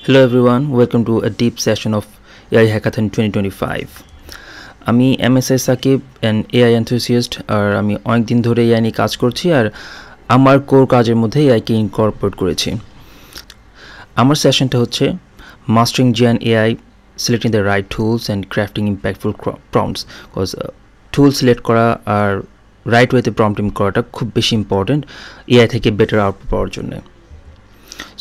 Hello everyone, welcome to a deep session of AI Hackathon 2025. আমি MSI Shakib and AI enthusiast আর আমি অনেক দিন ধরে AI নিয়ে কাজ করছি আর আমার কোর কাজের মধ্যে AI কে ইনকর্পোরেট করেছি। আমার সেশনটা হচ্ছে Mastering Gen AI, Selecting the Right Tools and Crafting Impactful Prompts because tool select করা আর রাইট ওয়েতে প্রম্পটিং করাটা খুব বেশি ইম্পর্টেন্ট AI থেকে বেটার আউটপুট পাওয়ার জন্য।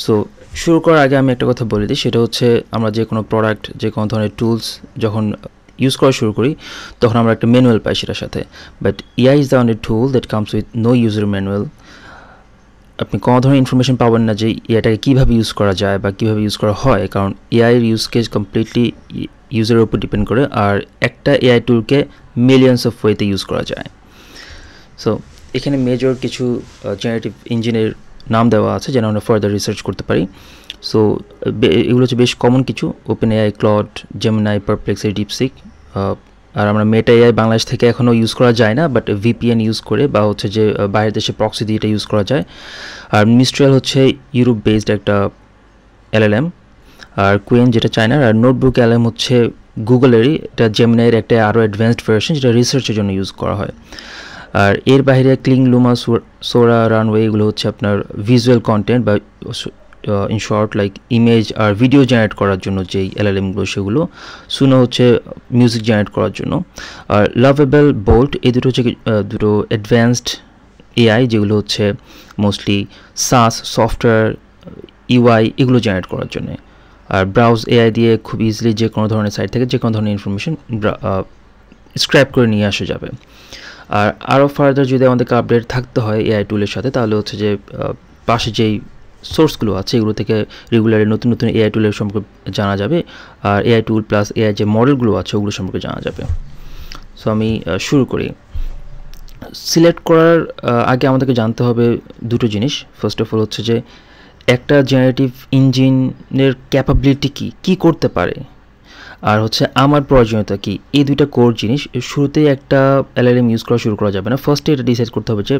সো শুরু করার আগে আমি একটা কথা বলে দিই, সেটা হচ্ছে আমরা যে কোনো প্রোডাক্ট, যে কোনো ধরনের টুলস যখন ইউজ করা শুরু করি তখন আমরা একটা ম্যানুয়াল পাই সেটার সাথে, but AI is the only tool that comes with no user manual. আপনি কোনো ধরনের ইনফরমেশন পাবেন না যে এটাকে কীভাবে ইউজ করা যায় বা কীভাবে ইউজ করা হয়, কারণ এআইয়ের ইউজ কেস কমপ্লিটলি ইউজারের উপর ডিপেন্ড করে, আর একটা এআই টুলকে মিলিয়ন্স অফ ওয়েতে ইউজ করা যায়। সো এখানে মেজর কিছু জেনারেটিভ ইঞ্জিনের নাম দেওয়া আছে যেন আমরা ফার্দার রিসার্চ করতে পারি। সো এগুলো হচ্ছে বেশ কমন কিছু: OpenAI, Claude, Gemini, Perplexity, DeepSeek. আর আমরা মেটা এআই বাংলাদেশ থেকে এখনও ইউজ করা যায় না, বাট VPN ইউজ করে বা হচ্ছে যে বাইরের দেশে প্রক্সি দিয়ে এটা ইউজ করা যায়। আর মিস্ট্রিয়াল হচ্ছে ইউরোপ বেসড একটা LLM, আর কুয়েন যেটা চায়নার, আর নোটবুক LLM হচ্ছে গুগলেরই, এটা জেমিনাইয়ের একটা আরও অ্যাডভান্সড ভার্সন যেটা রিসার্চের জন্য ইউজ করা হয়। আর এর বাইরে ক্লিং, লুমা, সোরা, রানওয়ে এগুলো হচ্ছে আপনার ভিজুয়াল কন্টেন্ট বা ইন শর্ট লাইক ইমেজ আর ভিডিও জেনারেট করার জন্য যেই LLMগুলো সেগুলো। সুনো হচ্ছে মিউজিক জেনারেট করার জন্য। আর লাভেবল, বোল্ট এই দুটো হচ্ছে দুটো অ্যাডভান্সড AI যেগুলো হচ্ছে মোস্টলি সাস সফটওয়্যার, UI এগুলো জেনারেট করার জন্য। আর ব্রাউজ AI দিয়ে খুব ইজিলি যে কোনো ধরনের সাইট থেকে যে কোনো ধরনের ইনফরমেশন স্ক্র্যাপ করে নিয়ে আসা যাবে। আর আরও ফার্দার যদি আমাদেরকে আপডেট থাকতে হয় AI টুলের সাথে, তাহলে হচ্ছে যে পাশে যেই সোর্সগুলো আছে এগুলো থেকে রেগুলারলি নতুন নতুন AI টুলের সম্পর্কে জানা যাবে, আর AI টুল প্লাস AI যে মডেলগুলো আছে ওগুলো সম্পর্কে জানা যাবে। সো আমি শুরু করি। সিলেক্ট করার আগে আমাদেরকে জানতে হবে দুটো জিনিস। ফার্স্ট অফ অল হচ্ছে যে একটা জেনারেটিভ ইঞ্জিনের ক্যাপাবিলিটি কী করতে পারে, আর হচ্ছে আমার প্রয়োজনীয়তা কী। এই দুইটা কোর জিনিস। শুরুতেই একটা LLM ইউজ করা শুরু করা যাবে না, ফার্স্টে এটা ডিসাইড করতে হবে যে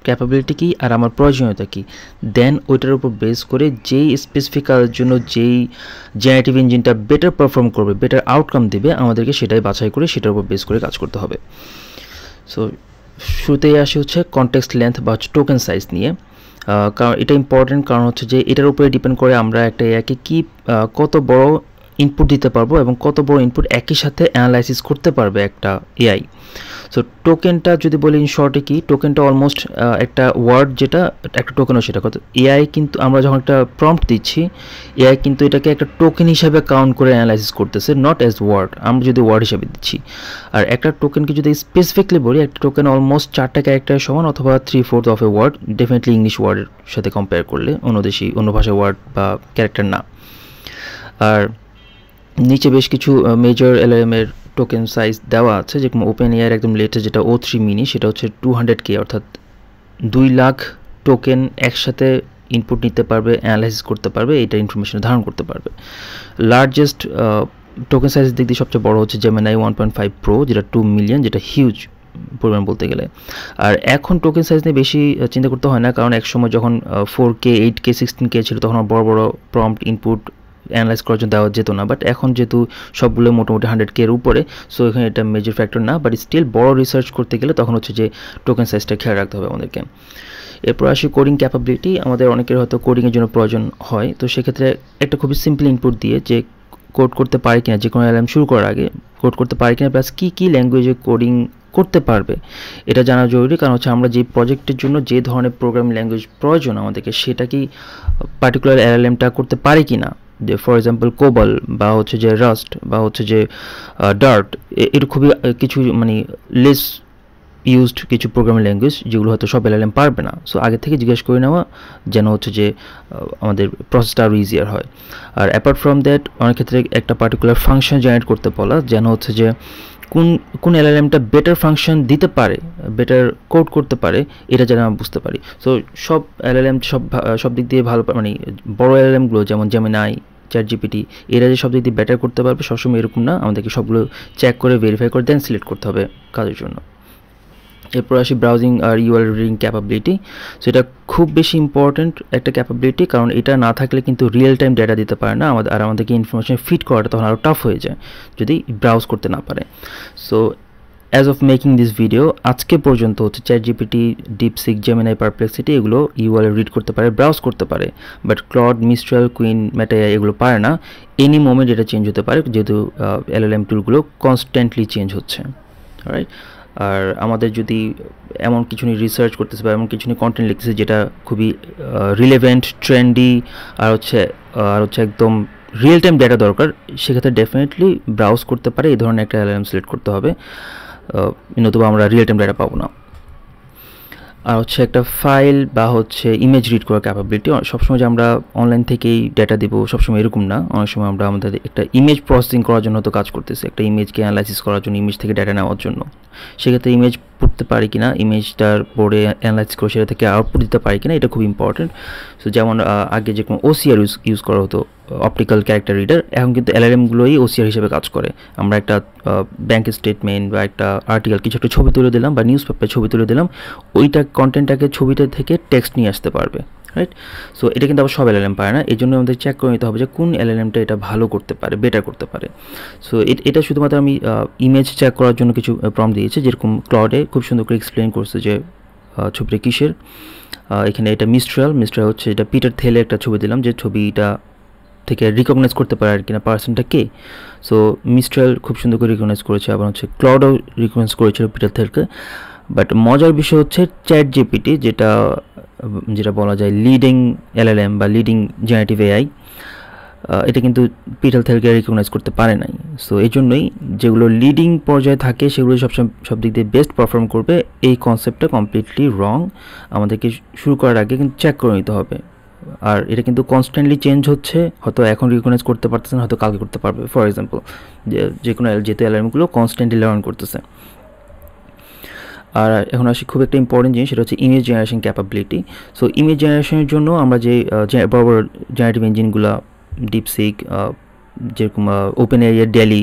ক্যাপাবিলিটি কী আর আমার প্রয়োজনীয়তা কী। দেন ওইটার উপর বেস করে যেই স্পেসিফিক কাজের জন্য যেই জেনারেটিভ ইঞ্জিনটা বেটার পারফর্ম করবে, বেটার আউটকাম দেবে, আমাদেরকে সেটাই বাছাই করে সেটার উপর বেস করে কাজ করতে হবে। সো শুরুতেই আসে হচ্ছে কনটেক্সট লেন্থ বা টোকেন সাইজ নিয়ে। কারণ এটা ইম্পর্টেন্ট, কারণ হচ্ছে যে এটার উপরে ডিপেন্ড করে আমরা একটা এআইকে কী কত বড় ইনপুট দিতে পারবো এবং কত বড় ইনপুট একই সাথে অ্যানালাইসিস করতে পারবে একটা এআই। সো টোকেনটা যদি বলি ইন শর্টে কি, টোকেনটা অলমোস্ট একটা ওয়ার্ড, যেটা একটা টোকেনও সেটা কত। এআই কিন্তু আমরা যখন একটা প্রম্পট দিচ্ছি, এআই কিন্তু এটাকে একটা টোকেন হিসাবে কাউন্ট করে অ্যানালাইসিস করতেছে, নট অ্যাজ ওয়ার্ড। আমরা যদি ওয়ার্ড হিসাবে দিচ্ছি, আর একটা টোকেনকে যদি স্পেসিফিকলি বলি, একটা টোকেন অলমোস্ট 4টা ক্যারেক্টারের সমান অথবা 3/4 of a word, definitely English ওয়ার্ডের সাথে কম্পেয়ার করলে, অন্য ভাষার ওয়ার্ড বা ক্যারেক্টার না। আর নিচে বেশ কিছু মেজর LLM এর টোকেন সাইজ দেওয়া আছে, যেরকম OpenAI এর একদম লেটেস্ট যেটা O3 মিনি, সেটা হচ্ছে 200K, অর্থাৎ 2 লাখ টোকেন একসাথে ইনপুট নিতে পারবে, অ্যানালাইসিস করতে পারবে, এইটা ইনফরমেশন ধারণ করতে পারবে। লার্জেস্ট টোকেন সাইজের দিক দিয়ে সবচেয়ে বড় হচ্ছে Gemini 1.5 Pro, যেটা 2 মিলিয়ন, যেটা হিউজ পরিমাণ বলতে গেলে। আর এখন টোকেন সাইজ নিয়ে বেশি চিন্তা করতে হয় না, কারণ একসময় যখন 4K, 8K, 16K ছিল তখন বড় বড় প্রম্পট ইনপুট অ্যানালাইজ করার জন্য দেওয়া যেত না, বাট এখন যেহেতু সবগুলো মোটামুটি 100K এর উপরে, সো এখানে এটা মেজর ফ্যাক্টর না, বাট স্টিল বড় রিসার্চ করতে গেলে তখন হচ্ছে যে টোকেন সাইজটা খেয়াল রাখতে হবে আমাদেরকে। এরপর আসি কোডিং ক্যাপাবিলিটি। আমাদের অনেকের হয়তো কোডিংয়ের জন্য প্রয়োজন হয়, তো সেক্ষেত্রে একটা খুবই সিম্পল ইনপুট দিয়ে যে কোড করতে পারে কিনা, যে কোনো LLM শুরু করার আগে কোড করতে পারে কিনা, প্লাস কী ল্যাঙ্গুয়েজে কোডিং করতে পারবে এটা জানা জরুরি। কারণ হচ্ছে আমরা যে প্রজেক্টের জন্য যে ধরনের প্রোগ্রামিং ল্যাঙ্গুয়েজ প্রয়োজন আমাদেরকে, সেটা কি পার্টিকুলার LLMটা করতে পারে কি না। যে ফর এক্সাম্পল কোবল বা হচ্ছে যে রাস্ট বা হচ্ছে যে ডার্ট, এর খুবই কিছু মানে লেস ইউজড কিছু প্রোগ্রামিং ল্যাঙ্গুয়েজ যেগুলো হয়তো সব LLM পারবে না। সো আগে থেকে জিজ্ঞেস করে নেওয়া যেন হচ্ছে যে আমাদের প্রসেসটা আরও ইজিয়ার হয়। আর অ্যাপার্ট ফ্রম দ্যাট অনেক ক্ষেত্রে একটা পার্টিকুলার ফাংশন জেনারেট করতে বলা, যেন হচ্ছে যে কোন LLMটা বেটার ফাংশন দিতে পারে, বেটার কোড করতে পারে, এটা যেন আমরা বুঝতে পারি। সো সব LLM সব দিক দিয়ে ভালো, মানে বড় LLMগুলো যেমন Gemini, ChatGPT, এরা যে সব দিক দিয়ে বেটার করতে পারবে সবসময় এরকম না, আমাদেরকে সবগুলো চেক করে ভেরিফাই করে দেন সিলেক্ট করতে হবে কাজের জন্য। এরপর আসি ব্রাউজিং আর ইউআরএল রিডিং ক্যাপাবিলিটি। সো এটা খুব বেশি ইম্পর্ট্যান্ট একটা ক্যাপাবিলিটি, কারণ এটা না থাকলে কিন্তু রিয়েল টাইম ডেটা দিতে পারে না আমাদেরকে ইনফরমেশন ফিট করাটা তখন আরও টাফ হয়ে যায় যদি ব্রাউজ করতে না পারে। So as of making this video আজকে পর্যন্ত হচ্ছে চ্যাটজিপিটি, ডিপসিক, জেমিনাই, পারপ্লেক্সিটি এগুলো ইউআরএল রিড করতে পারে, ব্রাউজ করতে পারে, but Claude, Mistral, Qwen, Meta AI এগুলো পারে না। এনি মোমেন্ট এটা চেঞ্জ হতে পারে, যেহেতু এলএলএম টুলগুলো কনস্ট্যান্টলি চেঞ্জ হচ্ছে, রাইট। আর আমাদের যদি এমন কিছু নিয়ে রিসার্চ করতেছে বা এমন কিছু নিয়ে কন্টেন্ট লিখতেছে যেটা খুবই রিলেভেন্ট, ট্রেন্ডি আর হচ্ছে একদম রিয়েল টাইম ডেটা দরকার, সেক্ষেত্রে ডেফিনেটলি ব্রাউজ করতে পারে, এই ধরনের একটা এলএলএম সিলেক্ট করতে হবে, নতুবা আমরা রিয়েল টাইম ডেটা পাবো না। আর হচ্ছে একটা ফাইল বা হচ্ছে ইমেজ রিড করার ক্যাপাবিলিটি। সবসময় যে আমরা অনলাইন থেকেই ডেটা দেবো সবসময় এরকম না, অনেক সময় আমরা আমাদের একটা ইমেজ প্রসেসিং করার জন্য তো কাজ করতেছি, একটা ইমেজকে অ্যানালাইসিস করার জন্য, ইমেজ থেকে ডেটা নেওয়ার জন্য। সেক্ষেত্রে ইমেজ পড়তে পারি কিনা, ইমেজটার পড়ে অ্যানালাইসিস করে সেটা থেকে আউটপুট দিতে পারি কিনা, এটা খুব ইম্পর্টেন্ট। সো যেমন আগে যেরকম ওসিআর ইউজ করা হতো, অপটিক্যাল ক্যারেক্টার রিডার, এখন কিন্তু এলএলএমগুলোই ওসিআর হিসেবে কাজ করে। আমরা একটা ব্যাংক স্টেটমেন্ট বা একটা আর্টিকেল, কিছু একটা ছবি তুলে দিলাম বা নিউজ পেপারে ছবি তুলে দিলাম, ওইটা কন্টেন্টটাকে ছবিটা থেকে টেক্সট নিয়ে আসতে পারবে, রাইট। সো এটা কিন্তু আবার সব এলএলএম পারে না, এই জন্য আমাদের চেক করে নিতে হবে যে কোন এলএলএমটা এটা ভালো করতে পারে, বেটার করতে পারে। সো এটা শুধুমাত্র আমি ইমেজ চেক করার জন্য কিছু প্রম্পট দিয়েছি, যেরকম ক্লডে খুব সুন্দর করে এক্সপ্লেন করছে যে ছবিটা কিসের। এখানে এটা মিস্ট্রাল হচ্ছে এটা পিটার থেলে একটা ছবি দিলাম, যে ছবিটা থেকে রিকগনাইজ করতে পারে আর কিনা পার্সনটা কে। সো মিস্ট্রাল খুব সুন্দর করে রিকগনাইজ করেছে, আবার হচ্ছে ক্লডও রিকগনাইজ করেছিল পিটার থেলকে। বাট মজার বিষয় হচ্ছে চ্যাটজিপিটি, যেটা বলা যায় লিডিং এলএলএম বা লিডিং জেনারেটিভ এআই, এটা কিন্তু পিটার থেলকে রিকগনাইজ করতে পারে নাই। সো এই জন্যই যেগুলো লিডিং পর্যায়ে থাকে সেগুলো সব দিক দিয়ে বেস্ট পারফর্ম করবে, এই কনসেপ্টটা কমপ্লিটলি রং। আমাদেরকে শুরু করার আগে কিন্তু চেক করে নিতে হবে। আর এটা কিন্তু কনস্ট্যান্টলি চেঞ্জ হচ্ছে, হয়তো এখন রিকগনাইজ করতে পারতেছে না, হয়তো কালকে করতে পারবে। ফর এক্সাম্পল যে কোনো যেহেতু এলএলএমগুলো কনস্ট্যান্টলি লার্ন করতেছে। আর এখন আসি খুব একটা ইম্পর্টেন্ট জিনিস, সেটা হচ্ছে image generation capability. So image জেনারেশনের জন্য আমরা যে বড় বড় জেনারেটিভ ইঞ্জিনগুলো, ডিপসিক, যেরকম ওপেন এরিয়া, ডেলি,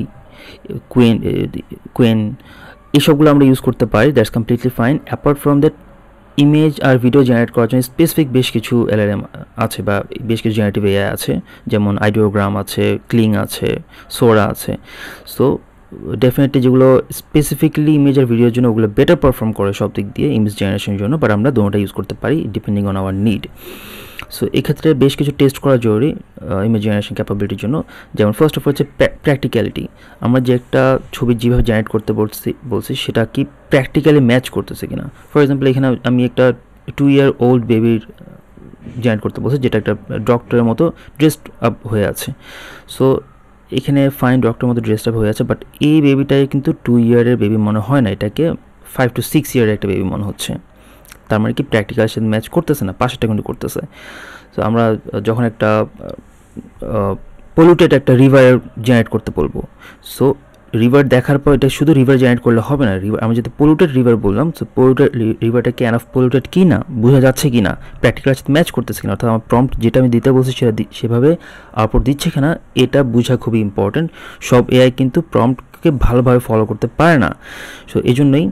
কুইন এইসবগুলো আমরা ইউজ করতে পারি, that's completely fine. Apart from that image আর ভিডিও জেনারেট করার জন্য স্পেসিফিক বেশ কিছু এলএলএম আছে বা বেশ কিছু জেনারেটিভ এআই আছে, যেমন আইডিওগ্রাম আছে, ক্লিং আছে, সোরা আছে। সো ডেফিনেটলি যেগুলো স্পেসিফিকলি ইমেজ আর ভিডিওর জন্য ওগুলো বেটার পারফর্ম করে সব দিক দিয়ে ইমেজ জেনারেশনের জন্য, বাট আমরা দুটোটা ইউজ করতে পারি depending on our need. So এক্ষেত্রে বেশ কিছু টেস্ট করা জরুরি ইমেজ জেনারেশন ক্যাপাবিলিটির জন্য। যেমন ফার্স্ট অফ অল হচ্ছে প্র্যাকটিক্যালিটি। আমরা যে একটা ছবি যেভাবে জেনারেট করতে বলছি সেটা কি প্র্যাকটিক্যালি ম্যাচ করতেছে কিনা। ফর এক্সাম্পল এখানে আমি একটা 2 year old বেবির জেনারেট করতে বলছি, যেটা একটা ডক্টরের মতো ড্রেসড আপ হয়ে আছে। সো এখানে ফাইন ডক্টরের মতো ড্রেসড আপ হয়ে আছে, বাট এই বেবিটাই কিন্তু 2 year বেবি মনে হয় না, এটাকে 5 to 6 year একটা বেবি মনে হচ্ছে। তার মানে কি প্র্যাকটিক্যাল সাথে ম্যাচ করতেছে না, পাশেরটা কিন্তু করতেছে। সো আমরা যখন একটা পলিউটেড একটা রিভার জেনারেট করতে বলবো, সো রিভার দেখার পর এটা শুধু রিভার জেনারেট করলে হবে না, আমি যদি পলিউটেড রিভার বললাম, সো পলিউটেড রিভারটা কি এনাফ পলিউটেড কি না, বোঝা যাচ্ছে কি না, প্র্যাকটিক্যালের সাথে ম্যাচ করতেছে কিনা, অর্থাৎ আমার প্রম্পট যেটা আমি দিতে বলছি সেভাবে আউটপুট দিচ্ছে কিনা, এটা বোঝা খুবই ইম্পর্ট্যান্ট। সব এআই কিন্তু প্রম্পটকে ভালোভাবে ফলো করতে পারে না। সো এই জন্যই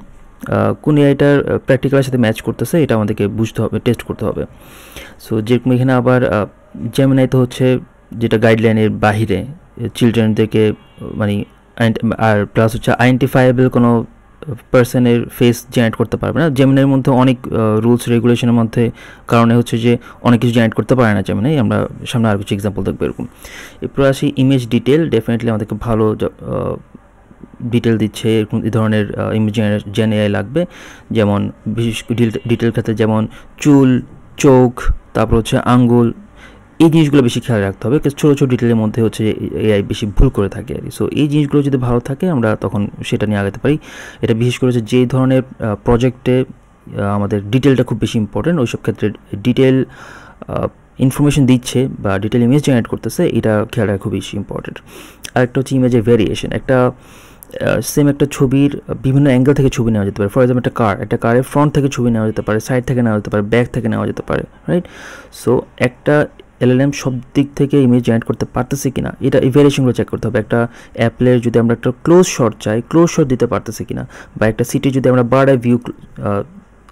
কোন এআইটার প্র্যাকটিক্যালের সাথে ম্যাচ করতেছে এটা আমাদেরকে বুঝতে হবে, টেস্ট করতে হবে। সো যেরকম এখানে আবার জেমিনাই তো হচ্ছে যেটা গাইডলাইনের বাহিরে, চিলড্রেনদেরকে মানে, আর প্লাস হচ্ছে আইডেন্টিফায়েবল কোনো পার্সনের ফেস জেনারেট করতে পারবে না। জেমিনাইয়ের মধ্যে অনেক রুলস রেগুলেশনের মধ্যে কারণে হচ্ছে যে অনেক কিছু জেনারেট করতে পারে না জেমিনাই, আমরা সামনে আর কিছু এক্সাম্পল দেখবো এরকম। এরপর আসি ইমেজ ডিটেল। ডেফিনেটলি আমাদেরকে ভালো ডিটেল দিচ্ছে, এরকম এই ধরনের ইমেজ জেন এআই লাগবে। যেমন বিশেষ ডিটেল ক্ষেত্রে যেমন চুল, চোখ, তারপর হচ্ছে আঙ্গুল, এই জিনিসগুলো বেশি খেয়াল রাখতে হবে, ছোটো ছোটো ডিটেলের মধ্যে হচ্ছে এআই বেশি ভুল করে থাকে আর কি। সো এই জিনিসগুলো যদি ভালো থাকে আমরা তখন সেটা নিয়ে আগাতে পারি। এটা বিশেষ করে যে ধরনের প্রজেক্টে আমাদের ডিটেলটা খুব বেশি ইম্পর্টেন্ট, ওইসব ক্ষেত্রে ডিটেল ইনফরমেশন দিচ্ছে বা ডিটেল ইমেজ জেনারেট করতেছে, এটা খেয়াল রাখা খুব বেশি ইম্পর্টেন্ট। আরেকটা হচ্ছে ইমেজের ভেরিয়েশন। সেম একটা ছবির বিভিন্ন অ্যাঙ্গেল থেকে ছবি নেওয়া যেতে পারে। ফর এক্সাম্পল একটা কারের ফ্রন্ট থেকে ছবি নেওয়া যেতে পারে, সাইড থেকে নেওয়া যেতে পারে, ব্যাক থেকে নেওয়া যেতে পারে, রাইট। সো একটা এলএলএম সব দিক থেকে ইমেজ জেনারেট করতে পারতেছে কিনা, এটা এই ভেরিয়েশনগুলো চেক করতে হবে। একটা অ্যাপলের যদি আমরা একটা ক্লোজ শট চাই, ক্লোজ শট দিতে পারতেছে কিনা, বা একটা সিটি যদি আমরা বার্ড আই ভিউ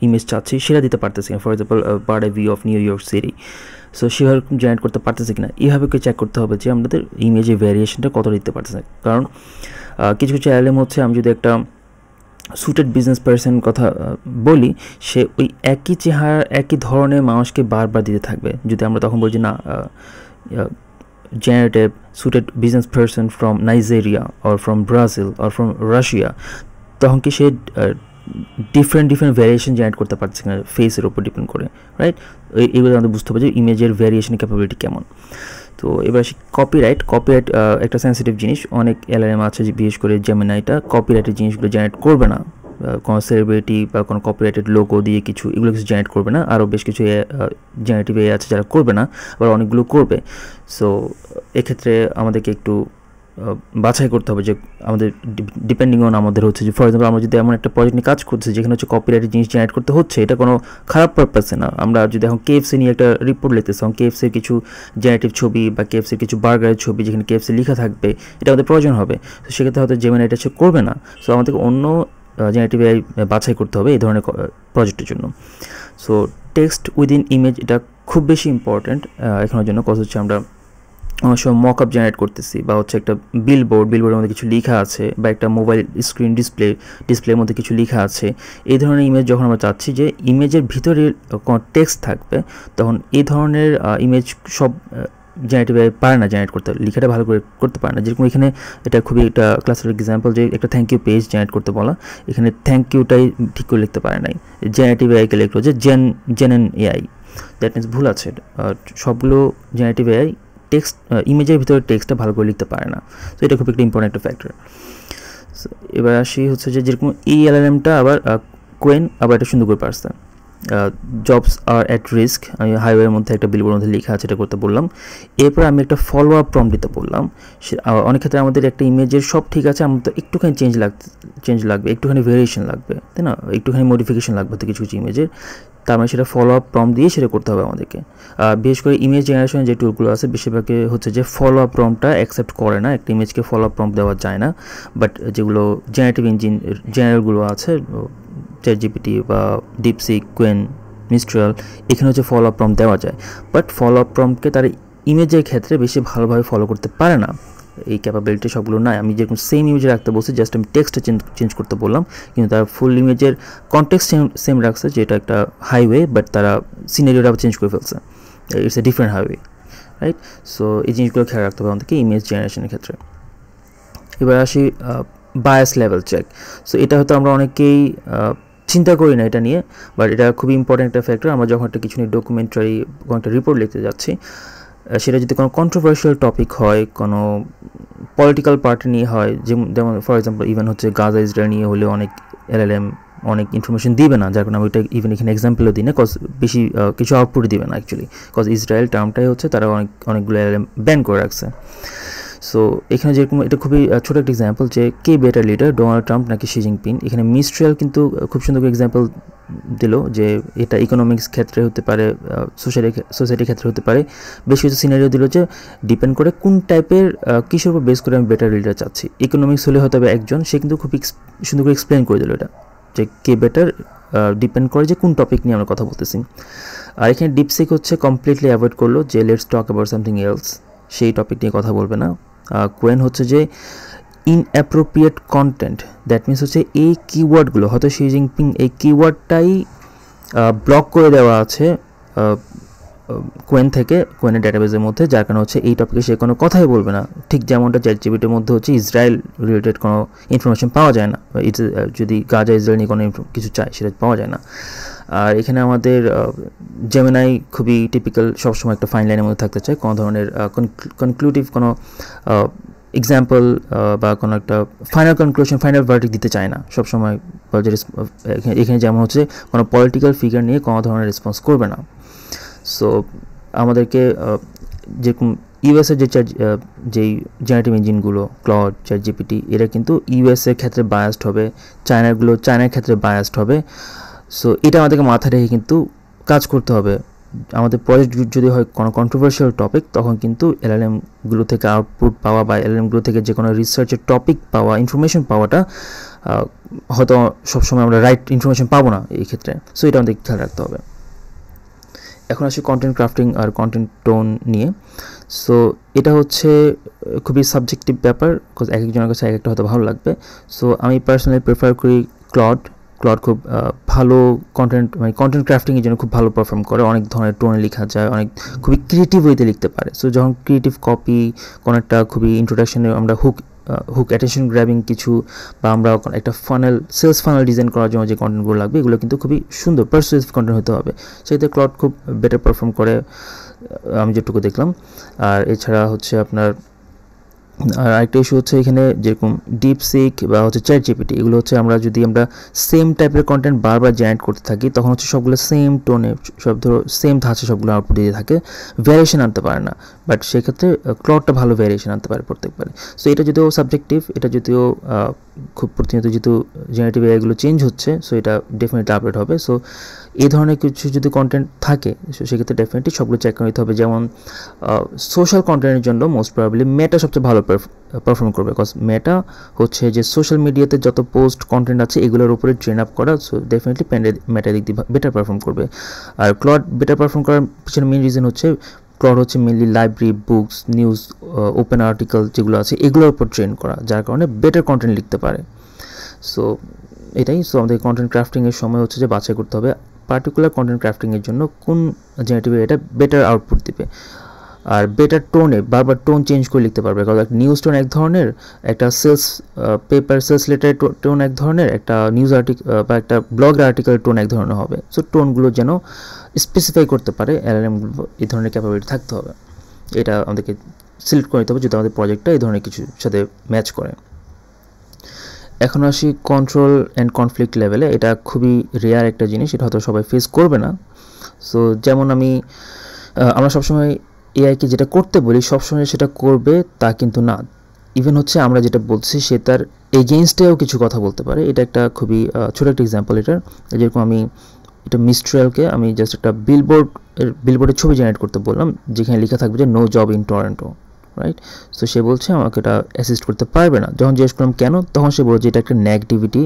ইমেজ চাচ্ছি সেটা দিতে পারতেছে কিনা, for example bird eye view of new York city, so সেভাবে জেনারেট করতে পারতেছে কিনা, এইভাবে চেক করতে হবে যে আমাদের ইমেজের ভ্যারিয়েশনটা কত দিতে পারতেছে। কারণ কিছু কিছু এলএলএম হচ্ছে, আমি যদি একটা সুটেড বিজনেস পার্সন কথা বলি, সে ওই একই চেহারা একই ধরনের মানুষকে বারবার দিতে থাকবে। যদি আমরা তখন বলছি না generative suited business person from Nigeria or from Brazil or from Russia, তখন কি সে ডিফারেন্ট ভ্যারিয়েশন জেনারেট করতে পারছে কিনা ফেসের উপর ডিপেন্ড করে, রাইট? এগুলো আমাদের বুঝতে হবে যে ইমেজের ভ্যারিয়েশন ক্যাপাবিলিটি কেমন। তো এবার আসি কপিরাইট একটা সেন্সিটিভ জিনিস। অনেক এলএলএম আছে বিশেষ করে জেমিনাইটা কপিরাইটের জিনিসগুলো জেনারেট করবে না, কোনো সেলিব্রিটি বা কোনো কপিরাইটেড লোগো দিয়ে এগুলো কিছু জেনারেট করবে না। আরও বেশ কিছু জেনারেটিভ আছে যারা করবে না, আবার অনেকগুলো করবে। সো এক্ষেত্রে আমাদেরকে একটু বাছাই করতে হবে যে আমাদের ডিপেন্ডিং অন আমাদের হচ্ছে যে, ফর এক্সাম্পল আমরা যদি এমন একটা প্রজেক্ট নিয়ে কাজ করছি যেখানে হচ্ছে কপিরাইটেড জিনিস জেনারেট করতে হচ্ছে, এটা কোনো খারাপ পারপাসে না। আমরা যদি এখন কেএফসি নিয়ে একটা রিপোর্ট লিখতেছি, তখন কেএফসির কিছু জেনারেটিভ ছবি বা কেএফসির কিছু বার্গারের ছবি যেখানে কেএফসি লেখা থাকবে, এটা আমাদের প্রয়োজন হবে। তো সেক্ষেত্রে হয়তো জেমিনাই এটা করবে না। সো আমাদেরকে অন্য জেনারেটিভ এআই বাছাই করতে হবে এই ধরনের প্রজেক্টের জন্য। সো টেক্সট উইদিন ইমেজ এটা খুব বেশি ইম্পর্ট্যান্ট এখানের জন্য। কজ হচ্ছে আমরা অনেক সময় মক আপ জেনারেট করতেছি, বা হচ্ছে একটা বিলবোর্ডের মধ্যে কিছু লেখা আছে, বা একটা মোবাইল স্ক্রিন ডিসপ্লের মধ্যে কিছু লেখা আছে, এই ধরনের ইমেজ যখন আমরা চাচ্ছি যে ইমেজের ভিতরে কোনো টেক্সট থাকবে, তখন এই ধরনের ইমেজ সব জেনারেটিভ পারে না জেনারেট করতে, লেখাটা ভালো করে করতে পারে না। যেরকম এখানে এটা খুবই একটা ক্লাসিক এক্সাম্পল, যে একটা থ্যাংক ইউ পেজ জেনারেট করতে বলা, এখানে থ্যাংক ইউটাই ঠিক করে লিখতে পারে নাই, জেনারেটিভ এআইকে লিখলো যে জেনেন এআই, দ্যাট মিনস ভুল আছে। সবগুলো জেনারেটিভ এআই টেক্সট ইমেজের ভিতরে টেক্সটটা ভালো করে লিখতে পারে না। তো এটা খুব একটা ইম্পর্টেন্ট একটা ফ্যাক্টর। এবার আসি হচ্ছে যে যেরকম এই এলএলএমটা আবার কোয়েন আবার এটা সুন্দর করে পারছে। জবস আর অ্যাট রিস্ক, আমি হাইওয়ের মধ্যে একটা বিলবোর্ডের মধ্যে লেখা আছে, এটা করতে বললাম। এরপর আমি একটা ফলো আপ প্রম্পট দিতে বললাম। অনেক ক্ষেত্রে আমাদের একটা ইমেজের সব ঠিক আছে, আমাদের তো একটুখানি চেঞ্জ লাগবে, একটুখানি ভেরিয়েশন লাগবে, তাই না? একটুখানি মডিফিকেশন লাগবে তো কিছু ইমেজের, তার মানে সেটা ফলো আপ প্রম্পট দিয়ে সেটা করতে হবে আমাদেরকে। বিশেষ করে ইমেজ জেনারেশনের যে টুলগুলো আছে বেশিরভাগে হচ্ছে যে ফলো আপ প্রম্পটটা অ্যাকসেপ্ট করে না, একটা ইমেজকে ফলো আপ প্রম্পট দেওয়া যায় না। বাট যেগুলো জেনারেটিভ ইঞ্জিন জেনারেলগুলো আছে, চ্যাটজিপিটি বা ডিপসিক, কোয়েন, মিস্ট্রাল, এখানে হচ্ছে ফলো আপ প্রম্পট দেওয়া যায়। বাট ফলো আপ প্রম্পটকে তার ইমেজের ক্ষেত্রে বেশি ভালোভাবে ফলো করতে পারে না, এই ক্যাপাবিলিটি সবগুলো নাই। আমি যেরকম সেম ইমেজে রাখতে বলছি, জাস্ট আমি টেক্সটটা চেঞ্জ করতে বললাম, কিন্তু তারা ফুল ইমেজের কনটেক্সট সেম রাখছে, যেটা একটা হাইওয়ে, বাট তারা সিনারিওটা চেঞ্জ করে ফেলছে, it's a different highway, right? So এই জিনিসগুলো খেয়াল রাখতে হবে আমাদেরকে ইমেজ জেনারেশনের ক্ষেত্রে। এবার আসি বায়াস লেভেল চেক। সো এটা হয়তো আমরা অনেকেই চিন্তা করি না এটা নিয়ে, বাট এটা খুবই ইম্পর্টেন্ট একটা ফ্যাক্টর। আমরা যখন একটা কিছু নিয়ে ডকুমেন্টারি কোনো একটা রিপোর্ট লিখতে যাচ্ছি, সেটা যদি কোনো কন্ট্রোভার্সিয়াল টপিক হয়, কোনো পলিটিক্যাল পার্টি নিয়ে হয়, যেমন ফর এক্সাম্পল ইভেন হচ্ছে গাজা ইসরায়েল নিয়ে হলে অনেক এলএলএম অনেক ইনফরমেশন দিবে না, যার কারণে আমি ওইটা ইভেন এখানে এক্সাম্পলও দিই না, কজ বেশি কিছু আউটপুট দিবে না অ্যাকচুয়ালি, কজ ইসরায়েল টার্মটাই হচ্ছে তারা অনেকগুলো এলএলএম ব্যান করে রাখছে। সো এখানে যেরকম এটা খুবই ছোটো একটা এক্সাম্পল, যে কে বেটার লিডার, ডোনাল্ড ট্রাম্প নাকি শি জিনপিং। এখানে মিস্ট্রিয়াল কিন্তু খুব সুন্দর করে এক্সাম্পল দিল যে এটা ইকোনমিক্স ক্ষেত্রে হতে পারে, সোসাইটির ক্ষেত্রে হতে পারে, বেশ কিছু সিনারিও দিল যে ডিপেন্ড করে কোন টাইপের কিসের উপর বেস করে আমি বেটার লিডার চাচ্ছি। ইকোনমিক্স হলে হয়তো একজন, সে কিন্তু খুব সুন্দর করে এক্সপ্লেন করে দিল এটা, যে কে বেটার ডিপেন্ড করে যে কোন টপিক নিয়ে আমরা কথা বলতেছি। আর এখানে ডিপসিক হচ্ছে কমপ্লিটলি অ্যাভয়েড করলো, যে let's talk about something else, সেই টপিক নিয়ে কথা বলবে না। কোয়েন হচ্ছে যে ইনঅ্যাপ্রোপ্রিয়েট কন্টেন্ট, দ্যাট মিনস হচ্ছে এই কিওয়ার্ডগুলো হয়তো শি জিনপিং এই কিওয়ার্ডটাই ব্লক করে দেওয়া আছে কোয়েনের ডেটাবেসের মধ্যে, যার কারণে হচ্ছে এই টপিকে সে কোনো কথাই বলবে না। ঠিক যেমনটা চ্যাটজিপিটির মধ্যে হচ্ছে ইসরায়েল রিলেটেড কোনো ইনফরমেশন পাওয়া যায় না, যদি গাজা ইসরায়েল নিয়ে কোনো কিছু চায় সেটা পাওয়া যায় না। আর এখানে আমাদের জেমিনাই খুবই টিপিক্যাল, সবসময় একটা ফাইন লাইনের মধ্যে থাকতে চায়, কোনো ধরনের কনক্লুডিভ কোনো এক্সাম্পল বা কোনো একটা ফাইনাল কনক্লুশন, ফাইনাল ভার্ডিক্ট দিতে চায় না সবসময়। এখানে যেমন হচ্ছে কোনো পলিটিক্যাল ফিগার নিয়ে কোনো ধরনের রেসপন্স করবে না। সো আমাদেরকে যেরকম ইউএসের যেই জেনারেটিভ ইঞ্জিনগুলো ক্লড, চ্যাটজিপিটি, এরা কিন্তু ইউএসের ক্ষেত্রে বায়াসড হবে, চায়নার ক্ষেত্রে বায়াসড হবে। সো এটা আমাদেরকে মাথায় রেখে কিন্তু কাজ করতে হবে আমাদের প্রজেক্ট যদি হয় কোনো কন্ট্রোভার্সিয়াল টপিক, তখন কিন্তু এলএলএমগুলো থেকে আউটপুট পাওয়া বা এলএলএমগুলো থেকে যে কোনো রিসার্চের টপিক পাওয়া, ইনফরমেশন পাওয়াটা হয়তো সবসময় আমরা রাইট ইনফরমেশন পাবো না এই ক্ষেত্রে। সো এটা আমাদের খেয়াল রাখতে হবে। এখন আসি কন্টেন্ট ক্রাফটিং আর কন্টেন্ট টোন নিয়ে। সো এটা হচ্ছে খুবই সাবজেক্টিভ ব্যাপার, বিকজ এক একজনের কাছে এক একটা হয়তো ভালো লাগবে। সো আমি পার্সোনালি প্রেফার করি ক্লড খুব ভালো কন্টেন্ট ক্রাফটিংয়ের জন্য খুব ভালো পারফর্ম করে, অনেক ধরনের টোনে লেখা যায়, অনেক খুবই ক্রিয়েটিভ ওয়েতে লিখতে পারে। সো যখন ক্রিয়েটিভ কপি, কোনো একটা খুবই ইন্ট্রোডাকশনে আমরা হুক অ্যাটেনশন গ্র্যাবিং কিছু, বা আমরা একটা সেলস ফানেল ডিজাইন করার জন্য যে কন্টেন্টগুলো লাগবে, এগুলো কিন্তু খুবই সুন্দর পারসুয়েসিভ কন্টেন্ট হতে হবে। সেক্ষেত্রে ক্লড খুব বেটার পারফর্ম করে আমি যেটুকু দেখলাম। আর এছাড়া হচ্ছে আপনার আরেকটা ইস্যু হচ্ছে এখানে যেরকম ডিপসিক বা হচ্ছে চ্যাটজিপিটি, এগুলো হচ্ছে আমরা সেম টাইপের কন্টেন্ট বারবার জেনারেট করতে থাকি, তখন হচ্ছে সবগুলো সেম টোনে, সব ধরো সেম ধাঁচে সবগুলো আউটপুট দিতে থাকে, ভ্যারিয়েশন আনতে পারে না। বাট সেক্ষেত্রে ক্লডটা ভালো ভ্যারিয়েশন আনতে পারে প্রত্যেকবারে। সো এটা যদিও সাবজেক্টিভ, এটা যদিও খুব প্রতিনিয়ত যেহেতু জেনারেটিভ এআইগুলো চেঞ্জ হচ্ছে, সো এটা ডেফিনেটলি আপডেট হবে। সো এই ধরনের কিছু যদি কন্টেন্ট থাকে, সেক্ষেত্রে ডেফিনেটলি সবগুলো চেক করে নিতে হবে। যেমন সোশ্যাল কন্টেন্টের জন্য মোস্ট প্রবাবলি মেটা সবচেয়ে ভালো পারফর্ম করবে, বিকজ মেটা হচ্ছে যে সোশ্যাল মিডিয়াতে যত পোস্ট কন্টেন্ট আছে এগুলোর উপরে ট্রেন আপ করা। সো ডেফিনেটলি মেটা দিক দিয়ে বেটার পারফর্ম করবে। আর ক্লড বেটার পারফর্ম করার পিছনে মেইন রিজন হচ্ছে ক্লড হচ্ছে mainly library, books, news, open article যেগুলো আছে এগুলোর উপর ট্রেন করা, যার কারণে বেটার কন্টেন্ট লিখতে পারে। সো এটাই। সো আমাদের কন্টেন্ট ক্রাফটিংয়ের সময় হচ্ছে যে বাছাই করতে হবে পার্টিকুলার কন্টেন্ট ক্রাফটিংয়ের জন্য কোন জেনারেটিভ এটা বেটার আউটপুট দিবে। আর বেটার টোনে বারবার টোন চেঞ্জ করে লিখতে পারবে, কারণ একটা নিউজ টোন এক ধরনের, একটা সেলস লেটার টোন এক ধরনের, একটা নিউজ আর্টিকেল বা একটা ব্লগের আর্টিকেলের টোন এক ধরনের হবে। সো টোনগুলো যেন স্পেসিফাই করতে পারে এলএলএমগুলো, এই ধরনের ক্যাপাবিলিটি থাকতে হবে। এটা আমাদেরকে সিলেক্ট করে নিতে হবে যদি আমাদের প্রজেক্টটা এই ধরনের কিছুর সাথে ম্যাচ করে। এখন আসি কন্ট্রোল অ্যান্ড কনফ্লিক্ট লেভেলে। এটা খুবই রেয়ার একটা জিনিস, এটা হয়তো সবাই ফেস করবে না। সো যেমন আমরা সবসময় এআইকে যেটা করতে বলি সবসময় সেটা করবে তা কিন্তু না। ইভেন হচ্ছে আমরা যেটা বলছি সে তার এগেইনস্টেও কিছু কথা বলতে পারে। এটা একটা খুবই ছোটো একটা এক্সাম্পল এটার। যেরকম এটা মিস্ট্রিয়ালকে আমি জাস্ট একটা বিলবোর্ডের ছবি জেনারেট করতে বললাম, যেখানে লেখা থাকবে যে no job in Toronto, right? So সে বলছে আমাকে এটা অ্যাসিস্ট করতে পারবে না। যখন জিজ্ঞেস করলাম কেন, তখন সে বলছে এটা একটা নেগেটিভিটি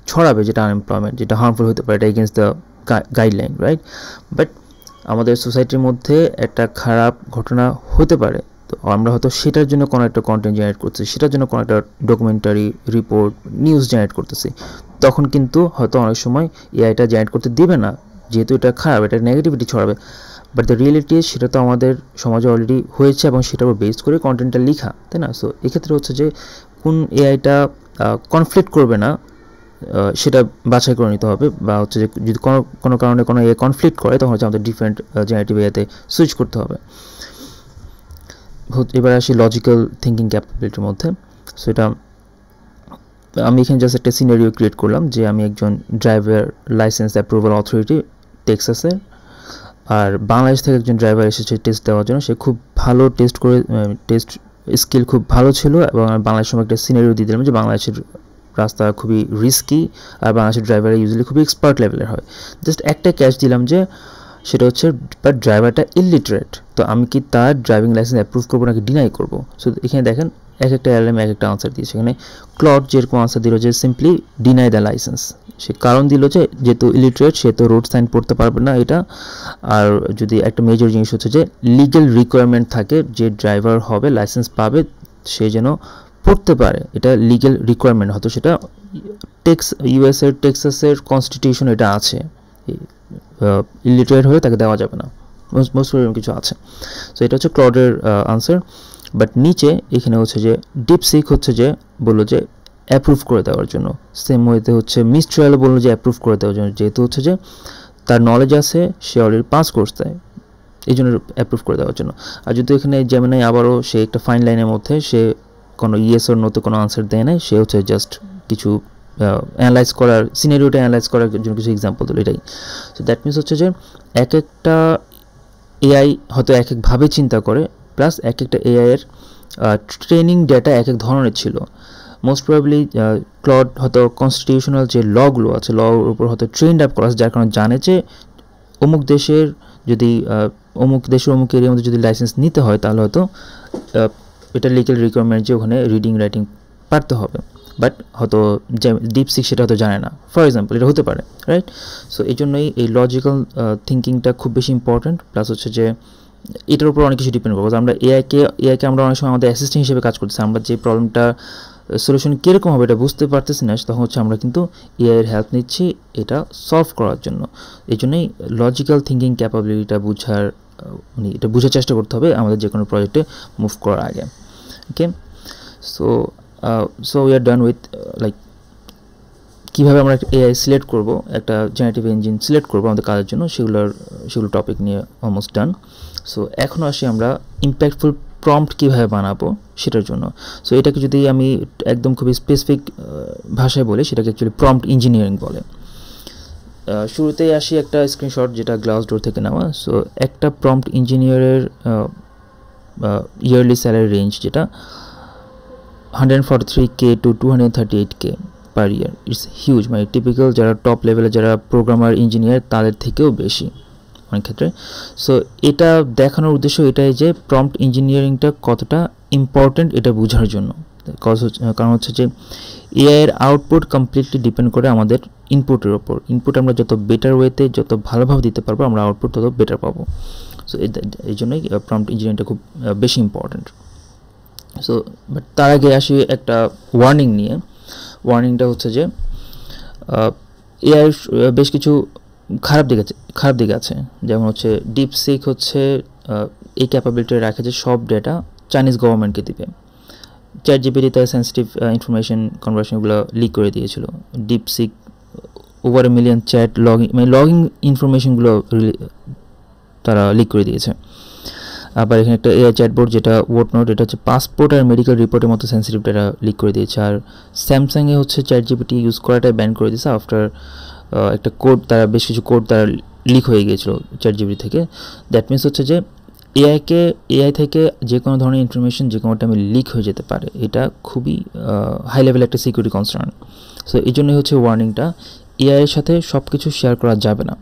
ছড়াবে, যেটা আনএমপ্লয়মেন্ট, যেটা হার্মফুল হতে পারে, এটা against the guideline, right? But আমাদের সোসাইটির মধ্যে একটা খারাপ ঘটনা হতে পারে, তো আমরা হয়তো সেটার জন্য কোনো একটা কন্টেন্ট জেনারেট করতেছি, সেটার জন্য কোনো একটা ডকুমেন্টারি, রিপোর্ট, নিউজ জেনারেট করতেছি, তখন কিন্তু হয়তো অনেক সময় এআইটা জেনারেট করতে দিবে না, যেহেতু এটা খারাপ, এটা নেগেটিভিটি ছড়াবে। বাট দ্য রিয়েলিটি সেটা তো আমাদের সমাজে অলরেডি হয়েছে এবং সেটার উপর বেস করে কন্টেন্টটা লেখা, তাই না? সো এক্ষেত্রে হচ্ছে যে কোন এআইটা কনফ্লিক্ট করবে না সেটা বাছাই করে নিতে হবে, বা হচ্ছে যে যদি কোনো কারণে কোনো এআই কনফ্লিক্ট করে তখন হচ্ছে আমাদের ডিফারেন্ট জেনারেটিভ এআইতে সুইচ করতে হবে। এবার আসি লজিক্যাল থিঙ্কিং ক্যাপাবিলিটির মধ্যে। সো এটা আমি এখানে জাস্ট একটা সিনারিও ক্রিয়েট করলাম যে আমি একজন ড্রাইভার লাইসেন্স অ্যাপ্রুভাল অথরিটি টেক্সাসের, আর বাংলাদেশ থেকে একজন ড্রাইভার এসেছে টেস্ট দেওয়ার জন্য। সে খুব ভালো টেস্ট স্কিল খুব ভালো ছিল, এবং আমি বাংলাদেশের সময় একটা সিনারিও দিয়ে দিলাম যে বাংলাদেশের রাস্তা খুবই রিস্কি আর বাংলাদেশের ড্রাইভার ইউজুয়ালি খুবই এক্সপার্ট লেভেলের হয়। জাস্ট একটা ক্যাচ দিলাম যে সেটা হচ্ছে বাট ড্রাইভারটা ইলিটারেট, তো আমি কি তার ড্রাইভিং লাইসেন্স অ্যাপ্রুভ করবো নাকি ডিনাই করবো? সো এখানে দেখেন এক একটা এলএম এক একটা আনসার দিয়েছে। এখানে ক্লড যেরকম আনসার দিল যে সিম্পলি ডিনাই দ্য লাইসেন্স, সে কারণ দিল যে যেহেতু ইলিটারেট সে তো রোড সাইন পড়তে পারবে না এটা। আর যদি একটা মেজর জিনিস হচ্ছে যে লিগ্যাল রিকোয়ারমেন্ট থাকে, যে ড্রাইভার হবে লাইসেন্স পাবে সে যেন পড়তে পারে, এটা লিগ্যাল রিকোয়ারমেন্ট, হয়তো সেটা ইউএসের টেক্সাসের কনস্টিটিউশন এটা আছে, ইলিটারেট হয়ে তাকে দেওয়া যাবে না, মোস্ট প্রবলেম কিছু আছে। সো এটা হচ্ছে ক্লডের আনসার। বাট নিচে এখানে হচ্ছে যে ডিপসিক হচ্ছে যে বললো যে অ্যাপ্রুভ করে দেওয়ার জন্য, সেম ওয়েতে হচ্ছে মিস্ট্রিয়াল বললো যে অ্যাপ্রুভ করে দেওয়ার জন্য, যেহেতু হচ্ছে যে তার নলেজ আছে, সে অলরেডি পাস কোর্স দেয়, এই জন্য অ্যাপ্রুভ করে দেওয়ার জন্য। আর যদি এখানে জেমিনাই আবারও সে একটা ফাইন লাইনের মধ্যে সে কোনো ইয়েস ওর নতুন কোনো আনসার দেয় না, সে হচ্ছে জাস্ট কিছু অ্যানালাইজ করার, সিনারিওটা অ্যানালাইজ করার জন্য কিছু এক্সাম্পল দিল, এটাই। সো দ্যাট মিনস হচ্ছে যে এক একটা এআই হয়তো এক একভাবে চিন্তা করে, প্লাস এক একটা এআইয়ের ট্রেনিং ডেটা এক এক ধরনের ছিল। মোস্ট প্রবাবলি ক্লড হয়তো কনস্টিটিউশনাল যে লগুলো আছে, লর উপর হয়তো ট্রেন্ড আপ করা আছে, যার কারণে জানে যে অমুক দেশের যদি অমুক দেশের অমুক এরিয়ার মধ্যে যদি লাইসেন্স নিতে হয় তাহলে হয়তো এটা লিগ্যাল রিকোয়ারমেন্ট যে ওখানে রিডিং রাইটিং পারতে হবে, বাট হয়তো যে ডিপসিক সেটা হয়তো জানে না, ফর এক্সাম্পল এটা হতে পারে, রাইট? সো এই জন্যই এই লজিক্যাল থিঙ্কিংটা খুব বেশি ইম্পর্ট্যান্ট। প্লাস হচ্ছে যে এটার উপর অনেক কিছু ডিপেন্ড করবো। আমরা এআইকে আমরা অনেক সময় আমাদের অ্যাসিস্ট্যান্ট হিসেবে কাজ করতেছি, আমরা যে প্রবলেমটা সলিউশন কীরকম হবে এটা বুঝতে পারতেছি না, তখন হচ্ছে আমরা কিন্তু এআইয়ের হেল্প নিচ্ছি এটা সলভ করার জন্য। এই জন্যই লজিক্যাল থিঙ্কিং ক্যাপাবিলিটিটা মানে এটা বোঝার চেষ্টা করতে হবে আমাদের যে কোনো প্রজেক্টে মুভ করার আগে। Okay, so we are done with like কীভাবে আমরা একটা এআই সিলেক্ট করবো, একটা জেনারেটিভ ইঞ্জিন সিলেক্ট করবো আমাদের কাজের জন্য, সেগুলো টপিক নিয়ে অলমোস্ট ডান। সো এখন আসি আমরা ইম্প্যাক্টফুল প্রম্পট কীভাবে বানাবো সেটার জন্য। সো এটাকে যদি আমি একদম খুবই স্পেসিফিক ভাষায় বলি, সেটাকে অ্যাকচুয়ালি প্রম্পট ইঞ্জিনিয়ারিং বলে। শুরুতেই আসি একটা স্ক্রিনশট যেটা গ্লাসডোর থেকে নেওয়া। সো একটা প্রম্পট ইঞ্জিনিয়ারের ইয়ারলি স্যালারি রেঞ্জ যেটা 143K to 238K per year, it's huge. মানে টিপিক্যাল যারা টপ লেভেলে যারা প্রোগ্রামার ইঞ্জিনিয়ার তাদের থেকেও বেশি অনেক ক্ষেত্রে। সো এটা দেখানোর উদ্দেশ্য এটাই যে প্রম্পট ইঞ্জিনিয়ারিংটা কতটা ইম্পর্ট্যান্ট এটা বোঝার জন্য। কারণ হচ্ছে যে এআইয়ের আউটপুট কমপ্লিটলি ডিপেন্ড করে আমাদের ইনপুটের ওপর। ইনপুট আমরা যত বেটার ওয়েতে যত ভালোভাবে দিতে পারবো আমরা আউটপুট তত বেটার পাবো। সো এই জন্যই প্রম্পট ইঞ্জিনিয়ারিংটা খুব বেশি ইম্পর্ট্যান্ট। সো বাট তার আগে আসি একটা ওয়ার্নিং নিয়ে। ওয়ার্নিংটা হচ্ছে যে এআই বেশ কিছু খারাপ দিক আছে। যেমন হচ্ছে ডিপসিক হচ্ছে এই ক্যাপাবিলিটি রাখে যে সব ডেটা চাইনিজ গভর্নমেন্টকে দিবে। চ্যাটজিপিটি তার সেন্সিটিভ ইনফরমেশন কনভারসেশনগুলো লিক করে দিয়েছিল। DeepSeek over 1 million chat logging ইনফরমেশনগুলো তারা লিক করে দিয়েছে। আবার এখানে একটা এআই চ্যাটবোর্ড যেটা ওয়ার্ডনোট, এটা হচ্ছে পাসপোর্ট আর মেডিকেল রিপোর্টের মতো সেন্সিটিভ ডেটা লিক করে দিয়েছে। আর স্যামসাংয়ে হচ্ছে চ্যাটজিপিটি ইউজ করাটাই ব্যান করে দিয়েছে আফটার একটা কোড, তারা বেশ কিছু কোড তারা লিক হয়ে গিয়েছিল চ্যাটজিপিটি থেকে। দ্যাট মিনস হচ্ছে যে এআই থেকে যে কোনো ধরনের ইনফরমেশন যে কোনো টাইমে লিক হয়ে যেতে পারে, এটা খুবই হাই লেভেল একটা সিকিউরিটি কনসার্ন। সো এই জন্যই হচ্ছে ওয়ার্নিংটা, এআইয়ের সাথে সব কিছু শেয়ার করা যাবে না।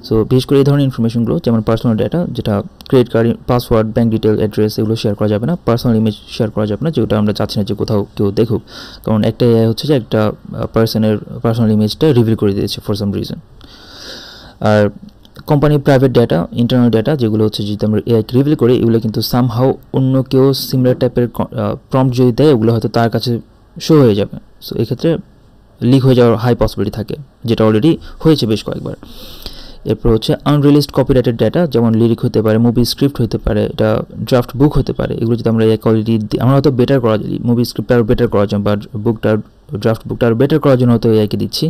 সো বিশেষ করে এই ধরনের ইনফরমেশনগুলো যেমন পার্সোনাল ডেটা, যেটা credit card password, bank detail, address, এগুলো শেয়ার করা যাবে না। পার্সোনাল ইমেজ শেয়ার করা যাবে না, যেটা আমরা চাচ্ছি না যে কোথাও কেউ দেখুক। কারণ একটা এআই হচ্ছে যে একটা পার্সনের পার্সোনাল ইমেজটা রিভিল করে দিয়েছে ফর সাম রিজন। আর কোম্পানির প্রাইভেট ডেটা, ইন্টারনাল ডেটা যেগুলো হচ্ছে যদি আমরা এআইকে রিভিল করি, এগুলো কিন্তু সামহাও অন্য কেউ সিমিলার টাইপের প্রম্পট যদি দেয় ওগুলো হয়তো তার কাছে শো হয়ে যাবে। সো এক্ষেত্রে লিক হয়ে যাওয়ার হাই পসিবিলিটি থাকে, যেটা অলরেডি হয়েছে বেশ কয়েকবার। এরপর হচ্ছে আনরিলিজড কপিরাইটেড ডেটা, যেমন লিরিক হতে পারে, মুভি স্ক্রিপ্ট হতে পারে, এটা ড্রাফট বুক হতে পারে। এগুলো যদি আমরা এই কোয়ালিটি আমরা হয়তো বেটার করা যায়, মুভি স্ক্রিপ্টটা আরও বেটার করার জন্য বা ড্রাফট বুকটা আরও বেটার করার জন্য হয়তো এআইকে দিচ্ছি।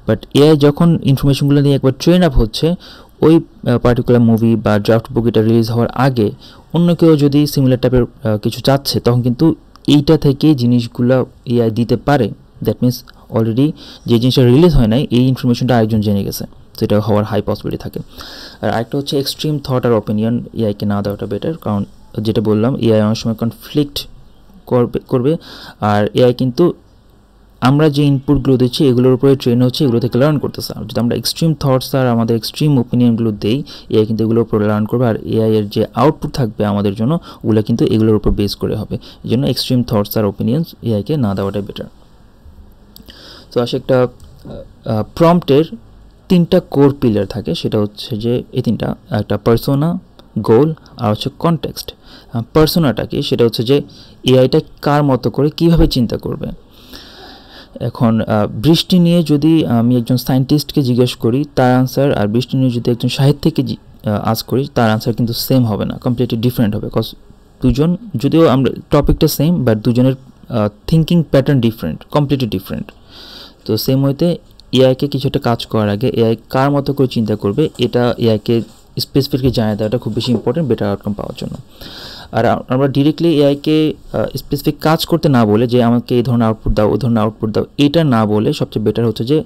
বাট এআই যখন ইনফরমেশনগুলো নিয়ে একবার ট্রেন আপ হচ্ছে, ওই পার্টিকুলার মুভি বা ড্রাফট বুক এটা রিলিজ হওয়ার আগে অন্য কেউ যদি সিমিলার টাইপের কিছু চাচ্ছে, তখন কিন্তু এইটা থেকে জিনিসগুলো এআই দিতে পারে। দ্যাট মিনস অলরেডি যে জিনিসটা রিলিজ হয় নাই এই ইনফরমেশনটা আরেকজন জেনে গেছে, সেটা হওয়ার হাই পসিবিলিটি থাকে। আর আরেকটা হচ্ছে এক্সট্রিম থট আর অপিনিয়ন এআইকে না দেওয়াটা বেটার। কারণ যেটা বললাম, এআই অনেক সময় কনফ্লিক্ট করবে। আর এআই কিন্তু আমরা যে ইনপুটগুলো দিচ্ছি এগুলোর উপরে ট্রেন হচ্ছে, এগুলো থেকে লার্ন করতেছে। আর যদি আমরা এক্সট্রিম থটস আর আমাদের এক্সট্রিম ওপিনিয়নগুলো দেই, এআই কিন্তু এগুলোর উপরে লার্ন করবে। আর এআই এর যে আউটপুট থাকবে আমাদের জন্য, ওগুলো কিন্তু এগুলোর উপর বেস করে হবে। এই জন্য এক্সট্রিম থটস আর ওপিনিয়ন্স এআইকে না দেওয়াটাই বেটার। তো আসে একটা প্রম্পটের 3টা কোর পিলার থাকে, সেটা হচ্ছে যে এই 3টা, একটা পার্সোনা, গোল আর হচ্ছে কনটেক্সট। পার্সোনাটা কি, সেটা হচ্ছে যে এআইটা কার মতো করে কীভাবে চিন্তা করবে। এখন বৃষ্টি নিয়ে যদি আমি একজন সায়েন্টিস্টকে জিজ্ঞেস করি তার আনসার, আর বৃষ্টি নিয়ে যদি একজন সাহিত্যিককে আস্ক করি তার আনসার কিন্তু সেম হবে না, কমপ্লিটলি ডিফারেন্ট হবে। বিকজ দুজন, যদিও আমরা টপিকটা সেম, বাট দুজনের thinking pattern different, completely different. তো সেম ওয়েতে এআইকে কিছু একটা কাজ করার আগে এআই কার মতো করে চিন্তা করবে, এটা এআইকে স্পেসিফিকলি জানিয়ে দেওয়াটা খুব বেশি ইম্পর্টেন্ট বেটার আউটকাম পাওয়ার জন্য। আর আমরা ডিরেক্টলি এআইকে স্পেসিফিক কাজ করতে না বলে যে আমাকে এই ধরনের আউটপুট দাও, ওই ধরনের আউটপুট দাও, এটা না বলে সবচেয়ে বেটার হচ্ছে যে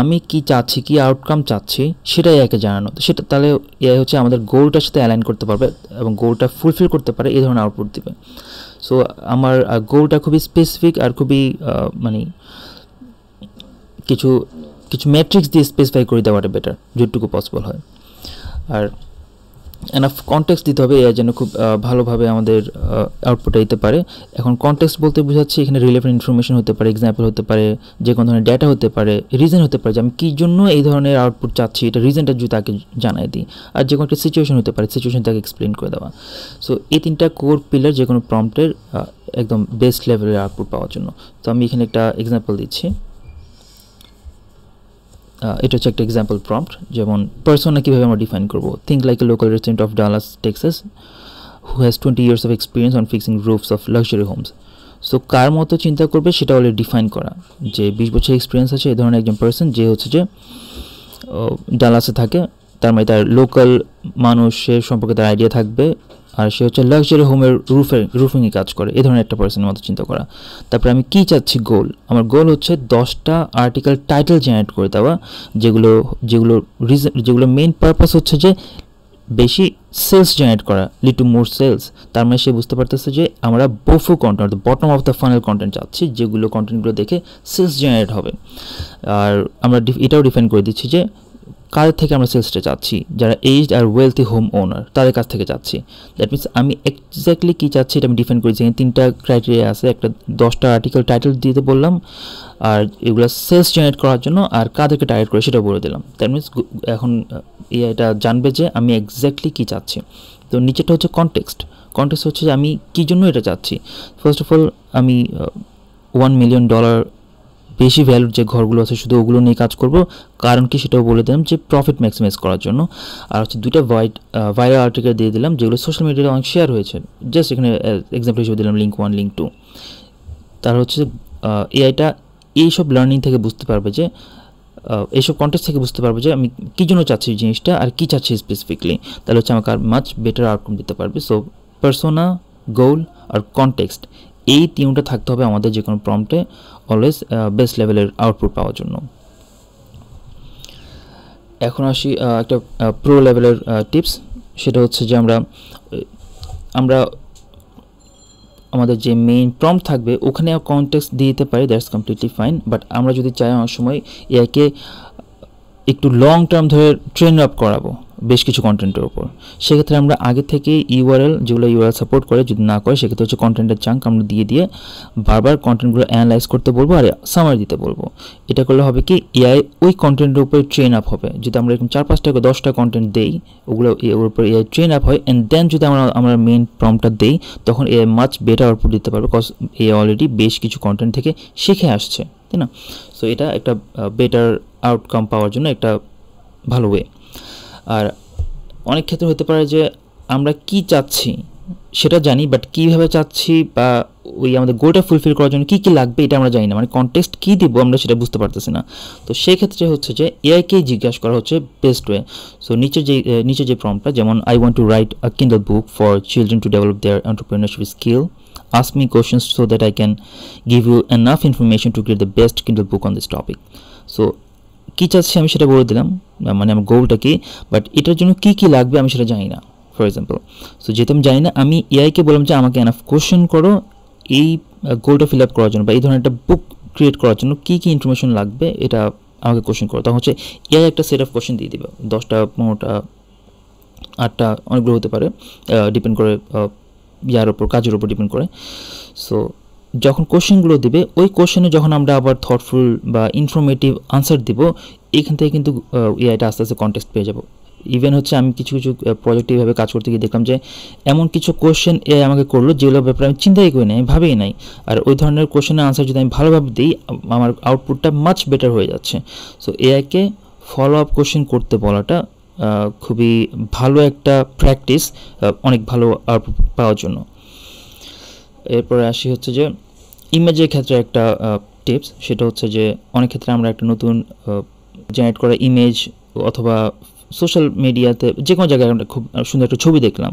আমি কি চাচ্ছি, কি আউটকাম চাচ্ছি সেটা এআইকে জানানো। সেটা তাহলে এআই হচ্ছে আমাদের গোলটার সাথে অ্যালাইন করতে পারবে এবং গোলটা ফুলফিল করতে পারে, এই ধরনের আউটপুট দেবে। সো আমার গোলটা খুবই স্পেসিফিক আর খুবই মানে কিছু ম্যাট্রিক্স দিয়ে স্পেসিফাই করে দেওয়াটা বেটার, যতটুকু পসিবল হয়। আর এনাফ কনটেক্সট দিতে হবে এর জন্য খুব ভালোভাবে আমাদের আউটপুটটা দিতে পারে। এখন কনটেক্সট বলতে বোঝাচ্ছি এখানে রিলেভেন্ট ইনফরমেশন হতে পারে, এক্সাম্পল হতে পারে, যে কোনো ধরনের ডেটা হতে পারে, রিজন হতে পারে যে আমি কী জন্য এই ধরনের আউটপুট চাচ্ছি, এটা রিজনটা যদি তাকে জানাই দিই, আর যে কোনো একটা সিচুয়েশন হতে পারে, সিচুয়েশন তাকে এক্সপ্লেন করে দেওয়া। সো এই তিনটা কোর পিলার যে কোনো প্রম্পটের একদম বেস্ট লেভেলের আউটপুট পাওয়ার জন্য। তো আমি এখানে একটা এক্সাম্পল দিচ্ছি। এটা হচ্ছে একটা এক্সাম্পল প্রম্পট, যেমন পার্সোনা কীভাবে আমরা ডিফাইন করবো। Think like a local resident of Dallas Texas who has 20 years of experience on fixing roofs of luxury homes. So কার মতো চিন্তা করবে সেটা অলরেডি ডিফাইন করা, যে 20 বছর এক্সপিরিয়েন্স আছে এই ধরনের একজন পার্সন যে হচ্ছে যে ডালাসে থাকে, তার মানে তার লোকাল মানুষের সম্পর্কে তার আইডিয়া থাকবে, আর সে হচ্ছে লাক্সারি হোমের রুফিংয়ে কাজ করে, এই ধরনের একটা পার্সনের মতো চিন্তা করা। তারপরে আমি কী চাচ্ছি, গোল, আমার গোল হচ্ছে 10টা আর্টিকেল টাইটেল জেনারেট করে দেওয়া, যেগুলো মেইন পারপাস হচ্ছে যে বেশি সেলস জেনারেট করা, লিড টু মোর সেলস। তার মানে সে বুঝতে পারতেছে যে আমরা BOFU content, bottom of the funnel content চাচ্ছি, যেগুলো কন্টেন্টগুলো দেখে সেলস জেনারেট হবে। আর আমরা এটাও ডিফাইন করে দিচ্ছি যে কাদের থেকে আমরা সেলসটা চাচ্ছি, যারা এজড আর ওয়েলথি হোম ওনার, তাদের কাছ থেকে চাচ্ছি। দ্যাট মিনস আমি এক্স্যাক্টলি কী চাচ্ছি এটা আমি ডিফাইন করেছি। এখানে 3টা ক্রাইটেরিয়া আছে, একটা 10টা আর্টিকেল টাইটেল দিতে বললাম, আর এগুলো সেলস জেনারেট করার জন্য আর কাদেরকে টার্গেট করে সেটা বলে দিলাম। দ্যাট মিনস এখন এটা জানবে যে আমি এক্স্যাক্টলি কী চাচ্ছি। তো নিচেটা হচ্ছে কনটেক্সট হচ্ছে যে আমি কী জন্য এটা চাচ্ছি। ফার্স্ট অফ অল আমি $1 million বেশি ভ্যালুর যে ঘরগুলো আছে শুধু ওগুলো নিয়ে কাজ করব, কারণ কি সেটাও বলে দিলাম যে প্রফিট ম্যাক্সিমাইজ করার জন্য। আর হচ্ছে 2টা ভাইরাল আর্টিকেল দিয়ে দিলাম যেগুলো সোশ্যাল মিডিয়াতে অনেক শেয়ার হয়েছে, জাস্ট এখানে এক্সাম্পল হিসেবে দিলাম লিঙ্ক 1 লিঙ্ক 2। তার হচ্ছে এআইটা এইসব লার্নিং থেকে বুঝতে পারবে যে এইসব কন্টেক্সট থেকে বুঝতে পারবে যে আমি কী জন্য চাচ্ছি জিনিসটা আর কী চাচ্ছি স্পেসিফিকলি, তাহলে হচ্ছে আমাকে আর মাচ বেটার আউটকাম দিতে পারবে। সো পার্সোনা, গোল আর কনটেক্সট, এই 3টা থাকতে হবে আমাদের যে কোনো প্রম্পটে অলওয়েজ বেস্ট লেভেলের আউটপুট পাওয়ার জন্য। এখন আসি একটা প্রো লেভেলের টিপস, সেটা হচ্ছে যে আমরা আমাদের যে মেইন প্রম্পট থাকবে ওখানে কনটেক্সট দিয়ে দিতে পারি, দ্যাটস কমপ্লিটলি ফাইন। বাট আমরা যদি চাই অনেক সময় এআইকে একটু লং টার্ম ধরে ট্রেন আপ করাবো বেশ কিছু কন্টেন্টের উপর, সেক্ষেত্রে আমরা আগে থেকে ইউআরএল, যেগুলো ইউআরএল সাপোর্ট করে, যদি না করে সেক্ষেত্রে হচ্ছে কন্টেন্টের চাঙ্ক আমরা দিয়ে বারবার কন্টেন্টগুলো অ্যানালাইজ করতে বলবো আর সামারি দিতে বলবো। এটা করলে হবে কি এআই ওই কন্টেন্টের উপরে ট্রেন আপ হবে। যদি আমরা এরকম 4-5টা 10টা কন্টেন্ট দেই, ওগুলো ওর উপর এআই ট্রেন আপ হয়, অ্যান্ড দেন যদি আমরা মেইন প্রম্পটটা দেই তখন এআই মাচ বেটার আউটপুট দিতে পারবে, বিকজ এআই অলরেডি বেশ কিছু কন্টেন্ট থেকে শিখে আসছে, তাই না? সো এটা একটা বেটার আউটকাম পাওয়ার জন্য একটা ভালো ওয়ে। আর অনেক ক্ষেত্রে হতে পারে যে আমরা কি চাচ্ছি সেটা জানি, বাট কীভাবে চাচ্ছি বা ওই আমাদের গোলটা ফুলফিল করার জন্য কী কী লাগবে এটা আমরা জানি না, মানে কনটেক্সট কী দিব আমরা সেটা বুঝতে পারতেছি না। তো সেই ক্ষেত্রে হচ্ছে যে এআইকেই জিজ্ঞাসা করা হচ্ছে বেস্ট ওয়ে। সো নিচে যে প্রম্পটটা, যেমন I want to write a Kindle book for children to develop there entrepreneurship skill, ask me questions so that I can give you enough information to create the best Kindle book on this topic. So কী চাচ্ছি আমি সেটা বলে দিলাম, মানে আমার গোলটা কি, but এটার জন্য কী কী লাগবে আমি সেটা জানি না, ফর এক্সাম্পল। সো যেহেতু আমি জানি না, আমি এআইকে বললাম যে আমাকে এনাফ কোশ্চেন করো এই গোলটা ফিল আপ করার জন্য বা এই ধরনের একটা বুক ক্রিয়েট করার জন্য কী কী ইনফরমেশন লাগবে এটা আমাকে কোশ্চেন করো। তখন হচ্ছে এআই একটা সেট অফ কোশ্চেন দিয়ে দেবে, 10টা 15টা 8টা অনেকগুলো হতে পারে, ডিপেন্ড করে ইয়ার ওপর, কাজের ওপর ডিপেন্ড করে। সো যখন কোশ্চেনগুলো দিবে ওই কোশ্চেনে যখন আমরা আবার থটফুল বা ইনফরমেটিভ আনসার দিব, এখান থেকে কিন্তু এআইটা আস্তে আস্তে কনটেক্সট পেয়ে যাব। ইভেন হচ্ছে আমি কিছু প্রজেক্টে এইভাবে কাজ করতে গিয়ে দেখলাম যে এমন কিছু কোশ্চেন এআই আমাকে করলো যেগুলোর ব্যাপারে আমি চিন্তাই করি নাই, আমি ভাবেই নাই। আর ওই ধরনের কোশ্চেনের আনসার যদি আমি ভালোভাবে দিই আমার আউটপুটটা মাচ বেটার হয়ে যাচ্ছে। সো এআইকে ফলো আপ কোশ্চেন করতে বলাটা খুবই ভালো একটা প্র্যাকটিস, অনেক ভালো আউটপুট পাওয়ার জন্য। এরপরে আসি হচ্ছে যে ইমেজের ক্ষেত্রে একটা টিপস, সেটা হচ্ছে যে অনেক ক্ষেত্রে আমরা একটা নতুন জেনারেট করা ইমেজ অথবা সোশ্যাল মিডিয়াতে যে কোনো জায়গায় আমরা খুব সুন্দর একটা ছবি দেখলাম,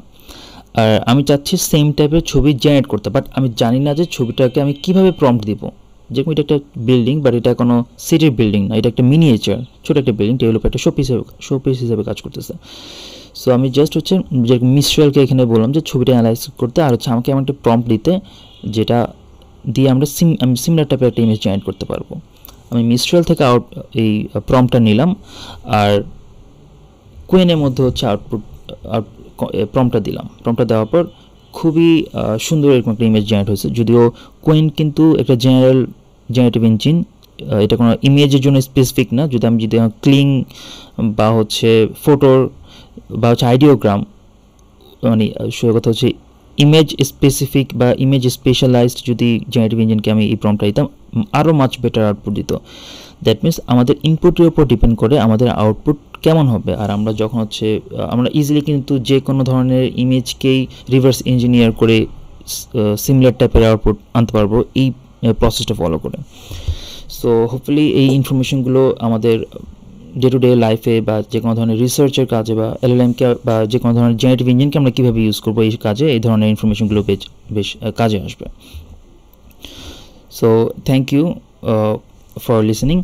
আর আমি চাচ্ছি সেম টাইপের ছবি জেনারেট করতে, বাট আমি জানি না যে ছবিটাকে আমি কীভাবে প্রম্পট দিব। যেরকম এটা একটা বিল্ডিং, বাট এটা কোনো সিটির বিল্ডিং না, এটা একটা মিনিয়েচার ছোটো একটা বিল্ডিং, ডেভেলপার একটা শোপিস হিসেবে কাজ করতেছে। সো আমি জাস্ট হচ্ছে যেরকম মিস্ট্রালকে এখানে বললাম যে ছবিটা অ্যানালাইজ করতে, আর হচ্ছে আমাকে এমন একটা প্রম্পট দিতে যেটা দিয়ে আমি সিমিলার টাইপের একটা ইমেজ জেনারেট করতে পারবো। আমি মিস্ট্রাল থেকে এই প্রম্পটটা নিলাম, আর কুইনের মধ্যে হচ্ছে প্রম্পটটা দিলাম, প্রম্পটটা দেওয়ার পর খুবই সুন্দর এরকম একটা ইমেজ জেনারেট হয়েছে। যদিও কোয়েন কিন্তু একটা জেনারেটিভ ইঞ্জিন, এটা কোনো ইমেজের জন্য স্পেসিফিক না। যদি ক্লিং বা হচ্ছে ফটোর বা হচ্ছে আইডিওগ্রাম, মানে কথা হচ্ছে ইমেজ স্পেসিফিক বা ইমেজ স্পেশালাইজড যদি জেনারেটিভ ইঞ্জিনকে আমি এই প্রম্পটটা দিতাম, আরও মাচ বেটার আউটপুট দিত। দ্যাট মিনস আমাদের ইনপুটের উপর ডিপেন্ড করে আমাদের আউটপুট কেমন হবে। আর আমরা যখন হচ্ছে আমরা ইজিলি কিন্তু যে কোনো ধরনের ইমেজকেই রিভার্স ইঞ্জিনিয়ার করে সিমিলার টাইপের আউটপুট আনতে পারবো এই প্রসেসটা ফলো করে। সো হোপফুলি এই ইনফরমেশনগুলো আমাদের ডে টু ডে লাইফে বা যে কোনো ধরনের রিসার্চের কাজে বা এলএলএমকে বা যে কোনো ধরনের জেনারেটিভ ইঞ্জিনকে আমরা কীভাবে ইউজ করবো এই কাজে, এই ধরনের ইনফরমেশনগুলো বেশ কাজে আসবে। So thank you for listening.